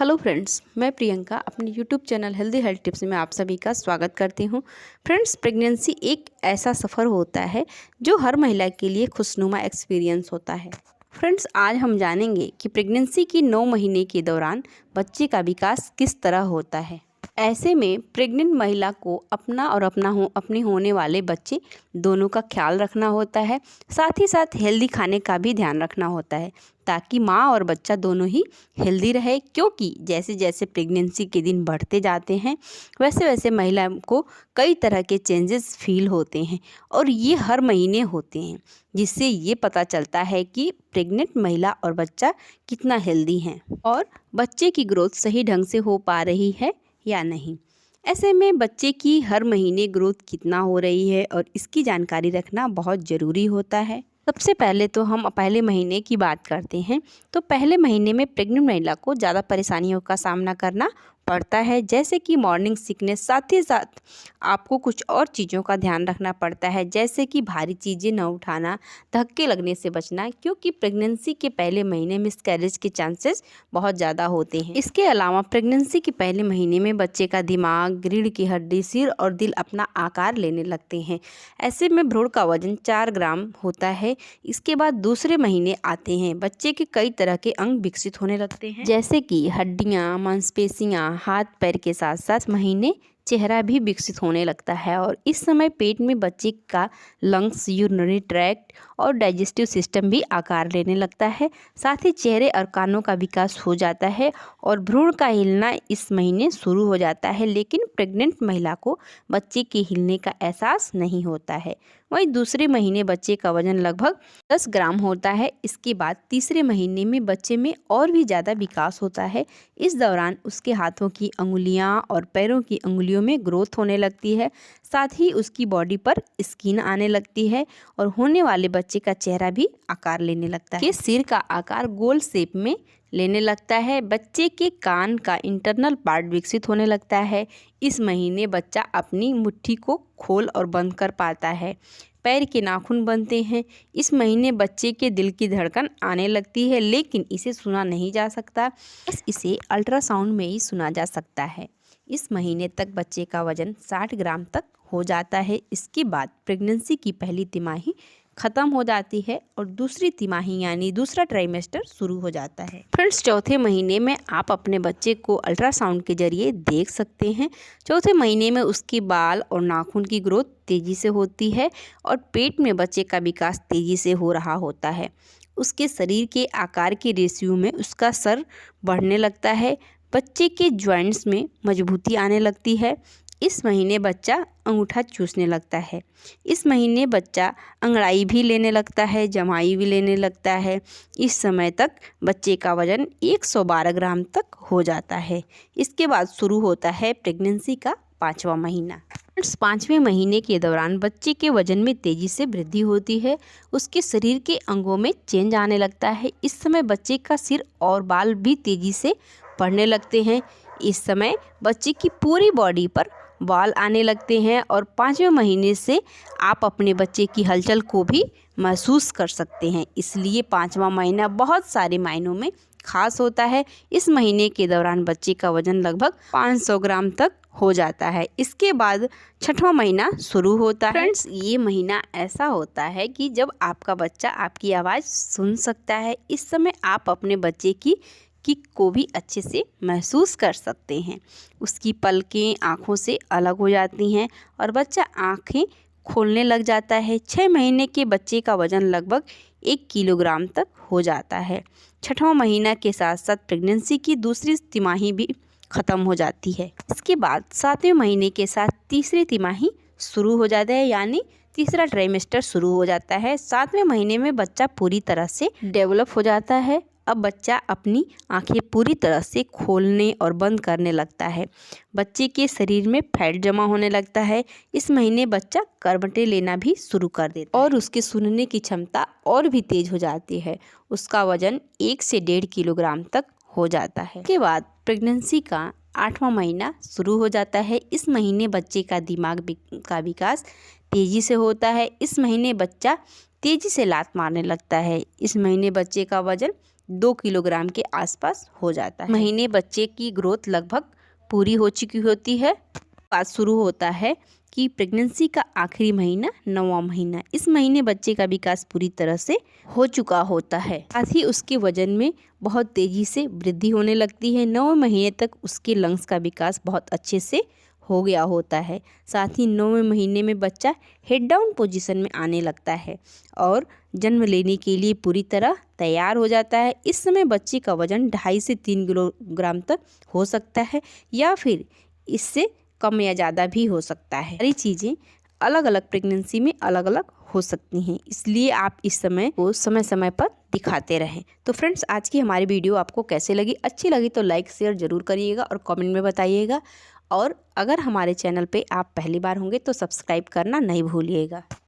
Hello friends, मैं प्रियंका अपने YouTube channel healthy health tips में आप सभी का स्वागत करती हूं। फ्रेंड्स, प्रेगनेंसी एक ऐसा सफ़र होता है जो हर महिला के लिए खुशनुमा एक्सपीरियंस होता है। फ्रेंड्स, आज हम जानेंगे कि प्रेगनेंसी की 9 महीने के दौरान बच्चे का विकास किस तरह होता है। ऐसे में प्रेग्नेंट महिला को अपना और अपने होने वाले बच्चे दोनों का ख्याल रखना होता है। साथ ही साथ हेल्दी खाने का भी ध्यान रखना होता है ताकि माँ और बच्चा दोनों ही हेल्दी रहे, क्योंकि जैसे जैसे प्रेगनेंसी के दिन बढ़ते जाते हैं वैसे वैसे महिला को कई तरह के चेंजेस फील होते हैं और ये हर महीने होते हैं, जिससे ये पता चलता है कि प्रेग्नेंट महिला और बच्चा कितना हेल्दी है और बच्चे की ग्रोथ सही ढंग से हो पा रही है या नहीं। ऐसे में बच्चे की हर महीने ग्रोथ कितना हो रही है और इसकी जानकारी रखना बहुत ज़रूरी होता है। सबसे पहले तो हम पहले महीने की बात करते हैं। तो पहले महीने में प्रेग्नेंट महिला को ज़्यादा परेशानियों का सामना करना पड़ता है, जैसे कि मॉर्निंग सिकनेस। साथ ही साथ आपको कुछ और चीज़ों का ध्यान रखना पड़ता है, जैसे कि भारी चीज़ें न उठाना, धक्के लगने से बचना, क्योंकि प्रेगनेंसी के पहले महीने में मिसकैरेज के चांसेस बहुत ज़्यादा होते हैं। इसके अलावा प्रेगनेंसी के पहले महीने में बच्चे का दिमाग, रीढ़ की हड्डी, सिर और दिल अपना आकार लेने लगते हैं। ऐसे में भ्रूण का वजन 4 ग्राम होता है। इसके बाद दूसरे महीने आते हैं, बच्चे के कई तरह के अंग विकसित होने लगते हैं, जैसे कि हड्डियाँ, मांसपेशियाँ, हाथ पैर के साथ साथ महीने चेहरा भी विकसित होने लगता है। और इस समय पेट में बच्चे का लंग्स, यूरिनरी ट्रैक्ट और डाइजेस्टिव सिस्टम भी आकार लेने लगता है। साथ ही चेहरे और कानों का विकास हो जाता है और भ्रूण का हिलना इस महीने शुरू हो जाता है, लेकिन प्रेग्नेंट महिला को बच्चे के हिलने का एहसास नहीं होता है। वहीं दूसरे महीने बच्चे का वजन लगभग 10 ग्राम होता है। इसके बाद तीसरे महीने में बच्चे में और भी ज़्यादा विकास होता है। इस दौरान उसके हाथों की अंगुलियां और पैरों की अंगुलियों में ग्रोथ होने लगती है। साथ ही उसकी बॉडी पर स्किन आने लगती है और होने वाले बच्चे का चेहरा भी आकार लेने लगता है। सिर का आकार गोल शेप में लेने लगता है। बच्चे के कान का इंटरनल पार्ट विकसित होने लगता है। इस महीने बच्चा अपनी मुट्ठी को खोल और बंद कर पाता है। पैर के नाखून बनते हैं। इस महीने बच्चे के दिल की धड़कन आने लगती है, लेकिन इसे सुना नहीं जा सकता। इसे अल्ट्रासाउंड में ही सुना जा सकता है। इस महीने तक बच्चे का वजन 60 ग्राम तक हो जाता है। इसके बाद प्रेगनेंसी की पहली तिमाही ख़त्म हो जाती है और दूसरी तिमाही यानी दूसरा ट्राइमेस्टर शुरू हो जाता है। फ्रेंड्स, चौथे महीने में आप अपने बच्चे को अल्ट्रासाउंड के जरिए देख सकते हैं। चौथे महीने में उसके बाल और नाखून की ग्रोथ तेज़ी से होती है और पेट में बच्चे का विकास तेज़ी से हो रहा होता है। उसके शरीर के आकार के रेशियो में उसका सर बढ़ने लगता है। बच्चे के जॉइंट्स में मजबूती आने लगती है। इस महीने बच्चा अंगूठा चूसने लगता है। इस महीने बच्चा अंगड़ाई भी लेने लगता है, जमाई भी लेने लगता है। इस समय तक बच्चे का वजन 112 ग्राम तक हो जाता है। इसके बाद शुरू होता है प्रेगनेंसी का 5वां महीना। 5वें महीने के दौरान बच्चे के वजन में तेज़ी से वृद्धि होती है। उसके शरीर के अंगों में चेंज आने लगता है। इस समय बच्चे का सिर और बाल भी तेज़ी से बढ़ने लगते हैं। इस समय बच्चे की पूरी बॉडी पर बाल आने लगते हैं और 5वें महीने से आप अपने बच्चे की हलचल को भी महसूस कर सकते हैं। इसलिए 5वां महीना बहुत सारे मायनों में खास होता है। इस महीने के दौरान बच्चे का वजन लगभग 500 ग्राम तक हो जाता है। इसके बाद 6वां महीना शुरू होता है। फ्रेंड्स, ये महीना ऐसा होता है कि जब आपका बच्चा आपकी आवाज़ सुन सकता है। इस समय आप अपने बच्चे की किक को भी अच्छे से महसूस कर सकते हैं। उसकी पलकें आँखों से अलग हो जाती हैं और बच्चा आँखें खोलने लग जाता है। 6 महीने के बच्चे का वजन लगभग 1 किलोग्राम तक हो जाता है। 6वां महीना के साथ साथ प्रेगनेंसी की दूसरी तिमाही भी ख़त्म हो जाती है। इसके बाद 7वें महीने के साथ तीसरी तिमाही शुरू हो जाता है, यानी तीसरा ट्राइमेस्टर शुरू हो जाता है। 7वें महीने में बच्चा पूरी तरह से डेवलप हो जाता है। अब बच्चा अपनी आंखें पूरी तरह से खोलने और बंद करने लगता है। बच्चे के शरीर में फैट जमा होने लगता है। इस महीने बच्चा करवटें लेना भी शुरू कर देता है और उसके सुनने की क्षमता और भी तेज हो जाती है। उसका वजन 1 से 1.5 किलोग्राम तक हो जाता है। इसके बाद प्रेगनेंसी का 8वां महीना शुरू हो जाता है। इस महीने बच्चे का दिमाग का विकास तेजी से होता है। इस महीने बच्चा तेजी से लात मारने लगता है। इस महीने बच्चे का वजन 2 किलोग्राम के आसपास हो जाता है। महीने बच्चे की ग्रोथ लगभग पूरी हो चुकी होती है। बात शुरू होता है कि प्रेगनेंसी का आखिरी महीना 9वां महीना। इस महीने बच्चे का विकास पूरी तरह से हो चुका होता है। साथ ही उसके वजन में बहुत तेजी से वृद्धि होने लगती है। 9वें महीने तक उसके लंग्स का विकास बहुत अच्छे से हो गया होता है। साथ ही 9वें महीने में बच्चा हेड डाउन पोजीशन में आने लगता है और जन्म लेने के लिए पूरी तरह तैयार हो जाता है। इस समय बच्चे का वजन 2.5 से 3 किलोग्राम तक हो सकता है या फिर इससे कम या ज़्यादा भी हो सकता है। सारी चीज़ें अलग अलग प्रेगनेंसी में अलग अलग हो सकती हैं, इसलिए आप इस समय को समय समय पर दिखाते रहें। तो फ्रेंड्स, आज की हमारी वीडियो आपको कैसे लगी? अच्छी लगी तो लाइक शेयर ज़रूर करिएगा और कमेंट में बताइएगा। और अगर हमारे चैनल पे आप पहली बार होंगे तो सब्सक्राइब करना नहीं भूलिएगा।